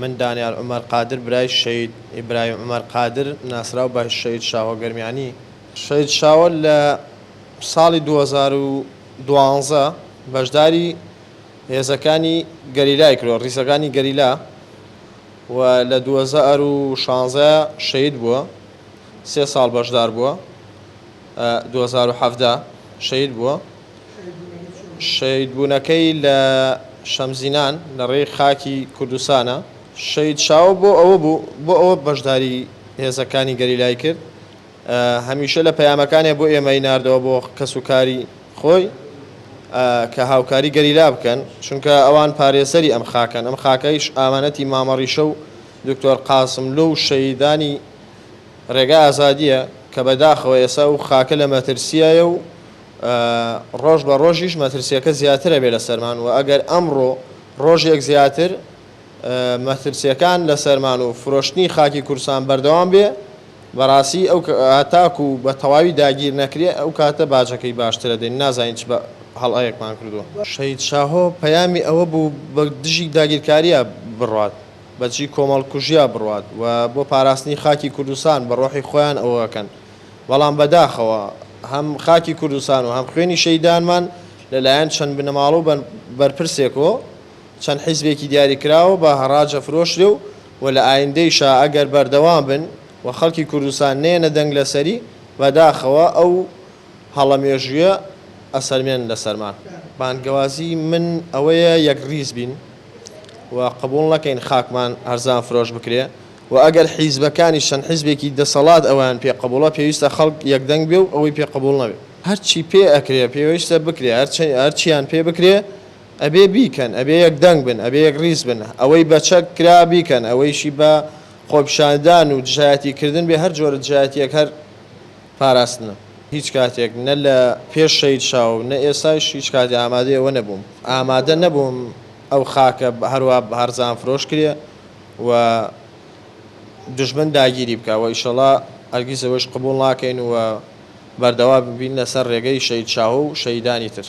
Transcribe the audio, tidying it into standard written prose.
من دانیال عومەر قادر برای شەید ئیبراهیم عومەر قادر ناسراو بە شەید شاوە گەرمیانی. شەید شاوە لە ساڵی 2012 بەشداری هێزەکانی گەریلای کردەوە، ڕیسەکانی گەریلا، و لە 2016 شەید بووە، 3 ساڵ بەشدار بووە. 2017 شەید بووە. شەید بوونەکەی لە شەمزینان لە ڕێی خاکی کوردستانە. شەید شاوە بۆ ئەوە بەشداری هێزەکانی گەریلای کرد. هەمیشە لە پەیامەکانێ بۆ ئێمەی ناردەوە بۆ کەس و کاری خۆی کە هاوکاری گەریلا بکەن، چونکە ئەوان پارێزەری ئەم خاکەن. ئەم خاکەیش ئامانەتی مامەڕیشە و دکتۆر قاسم لەو شەیدانی ڕێگا ئازادیە کە بەداخەوە ئێستا و خاکە لە مەترسیایە و ڕۆژ بە ڕۆژیش مەترسیەکە زیاترە بێ لە سەرمان، و ئەگەر ئەمڕۆ ڕۆژێک زیاتر مەترسیەکان لە سەرمان و فرۆشتنی خاکی کوردستان بەردەوام بێ، بەڕاستی ئەو هەتاکو و بە تەواوی داگیر نەکرێ ئەو کاتە باجەکەی باشترە دێن، نازانین چ بە هەڵەیەکمان کردووە. شەید شاهۆ پەیامی ئەوە بوو بە دژی داگیرکاریە بڕوات، بەچی کۆمەڵکوژیا بڕوات و بۆ پاراستنی خاکی کوردستان بە ڕۆحی خۆیان ئەوەکەن. بەڵام بەداخەوە هەم خاکی کوردستان و هەم خوێنی شەیدانمان لەلایەن چەند بنەماڵ و بەرپرسێکەوە چەند حیزبێکی دیاریکراوە بە هەڕاجە فرۆشرێ و لە ئایندەیشا ئەگەر بەردەوام بن و خەڵکی کوردستان نێنە دەنگ لەسەری، بەداخەوە ئەو هەڵەمێژویە ئەسەرمێن لەسەرمان. بانگەوازی من ئەوەیە یەک ڕیز بین و قبول نەکەین خاکمان هەرزان فرۆش بکرێ، و ئەگەر حیزبەکانی چەند حیزبێکی دەسەڵات ئەوان پێ قبوڵە، پێویستە خەڵک یەکدەنگ بێ و ئەوەی پێ قبول نەبێت. هەرچی پێ ئەکرێ پێویستە بکرێ، هەرچیان پێ بکرێ ئەبێ بیکەن، ئەبێ یەکدەنگ بن، ئەبێ یەک ڕیز بن، ئەوەی بەچەک کرا بیکەن، ئەوەیشی بە خۆپیشاندان و دژایەتیکردن بێ، هەر جۆرە دژایەتیەک هەر پاراستنە. هیچ کاتێک نە لە پێش شەید شاو نە ئێستاش هیچ کاتی ئامادەی ئەوە نەبووم، ئامادە نەبووم ئەو خاکە هەروە هەرزان فرۆش کرێ و دژمن داگیری بکە، و ئیشەڵا هەرگیز ئەوەش قبول ناکەین و بەردەوام ببین لەسەر ڕێگەی شەید شاهۆ و شەیدانی تر.